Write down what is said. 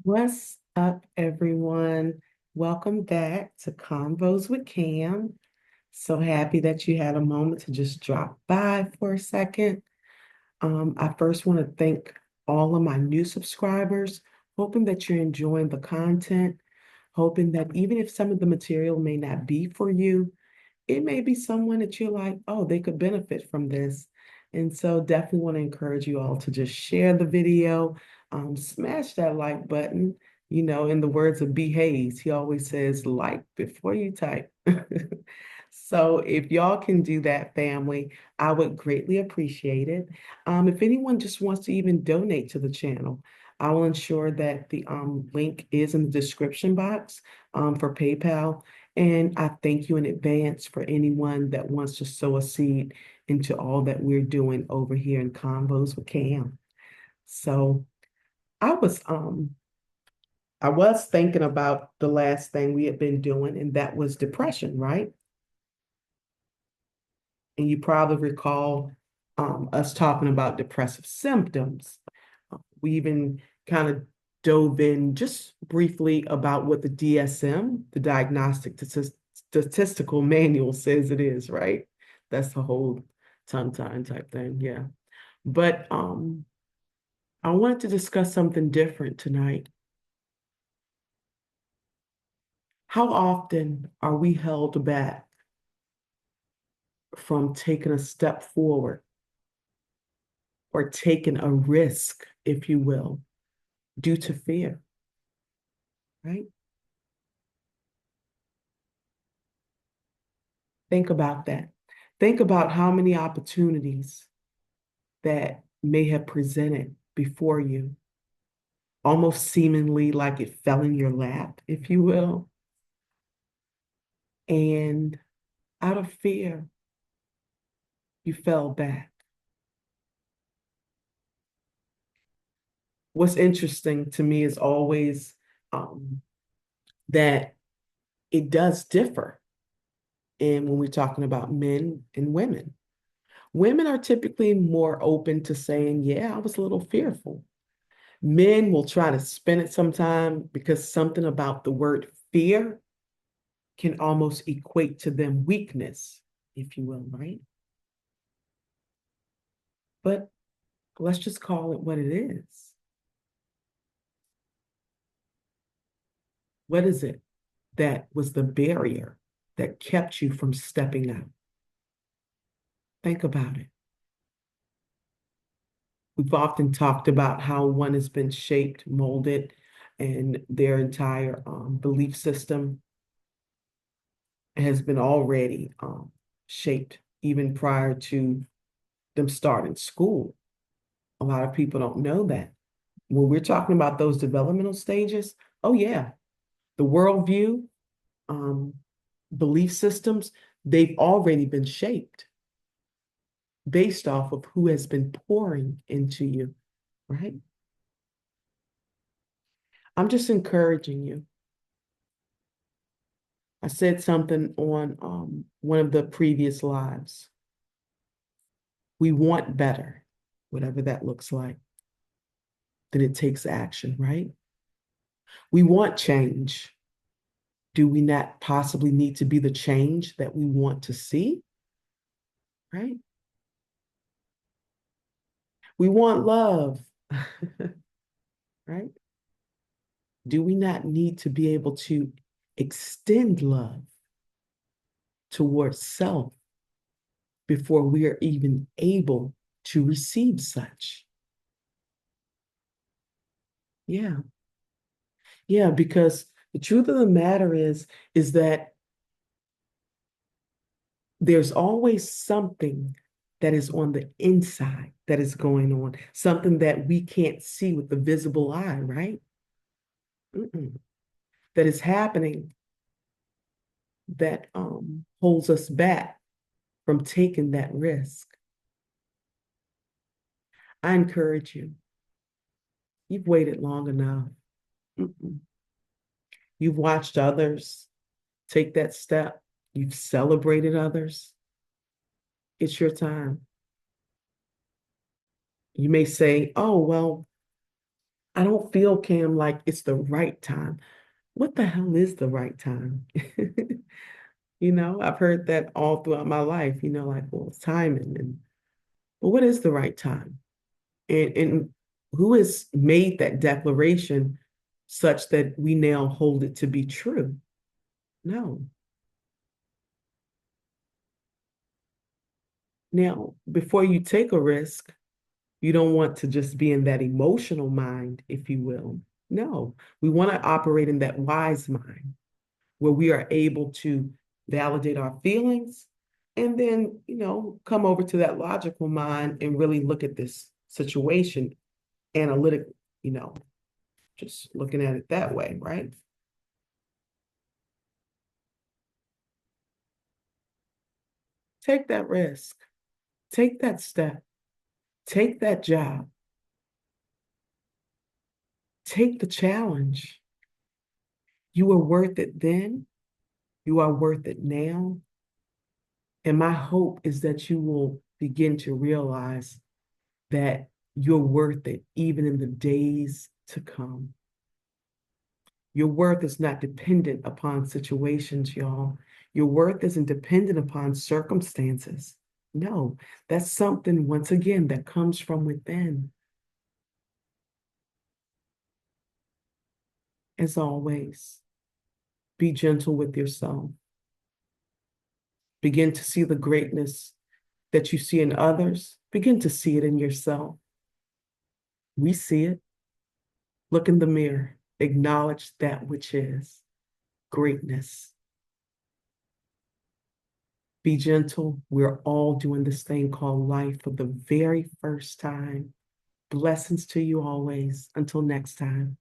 What's up, everyone? Welcome back to Convos with Cam. So happy that you had a moment to just drop by for a second. I first want to thank all of my new subscribers, hoping that you're enjoying the content, hoping that even if some of the material may not be for you, it may be someone that you're like, oh, they could benefit from this. And so definitely want to encourage you all to just share the video, smash that like button. In the words of B. Hayes, he always says, like before you type. So if y'all can do that, family, I would greatly appreciate it. If anyone just wants to even donate to the channel, I will ensure that the link is in the description box for PayPal. And I thank you in advance for anyone that wants to sow a seed into all that we're doing over here in Convos with Cam. So I was um I was thinking about the last thing we had been doing, and that was depression, right? And you probably recall us talking about depressive symptoms. We even kind of dove in just briefly about what the DSM, the Diagnostic Statistical Manual, says it is, right? That's the whole tongue-tying type thing, yeah. But I wanted to discuss something different tonight. How often are we held back from taking a step forward or taking a risk, if you will, due to fear, right? Think about that. Think about how many opportunities that may have presented before you, almost seemingly like it fell in your lap, if you will. And out of fear, you fell back. What's interesting to me is always that it does differ in when we're talking about men and women. Women are typically more open to saying, yeah, I was a little fearful. Men will try to spin it sometime because something about the word fear can almost equate to them weakness, if you will, right? But let's just call it what it is. What is it that was the barrier that kept you from stepping out? Think about it. We've often talked about how one has been shaped, molded, and their entire belief system has been already shaped even prior to them starting school. A lot of people don't know that. When we're talking about those developmental stages, oh yeah, the worldview, um, belief systems, they've already been shaped based off of who has been pouring into you, right? I'm just encouraging you. I said something on one of the previous lives. We want better, whatever that looks like. Then it takes action, right? We want change. Do we not possibly need to be the change that we want to see, right? We want love, right? Do we not need to be able to extend love towards self before we are even able to receive such? Yeah. Yeah, because the truth of the matter is that there's always something that is on the inside that is going on, something that we can't see with the visible eye, right? Mm-mm. That is happening that holds us back from taking that risk. I encourage you. You've waited long enough. Mm-mm. You've watched others take that step. You've celebrated others. It's your time. You may say, oh, well, I don't feel, Cam, like it's the right time. What the hell is the right time? I've heard that all throughout my life, like, well, it's timing and but what is the right time? And who has made that declaration such that we now hold it to be true? No. Now, before you take a risk, you don't want to just be in that emotional mind, if you will. No, we want to operate in that wise mind where we are able to validate our feelings and then, come over to that logical mind and really look at this situation analytically, you know, just looking at it that way, right? Take that risk, take that step, take that job, take the challenge. You were worth it then, you are worth it now. And my hope is that you will begin to realize that you're worth it even in the days to come. Your worth is not dependent upon situations, y'all. Your worth isn't dependent upon circumstances. No, that's something, once again, that comes from within. As always, be gentle with yourself. Begin to see the greatness that you see in others. Begin to see it in yourself. We see it. Look in the mirror. Acknowledge that which is greatness. Be gentle. We're all doing this thing called life for the very first time. Blessings to you always. Until next time.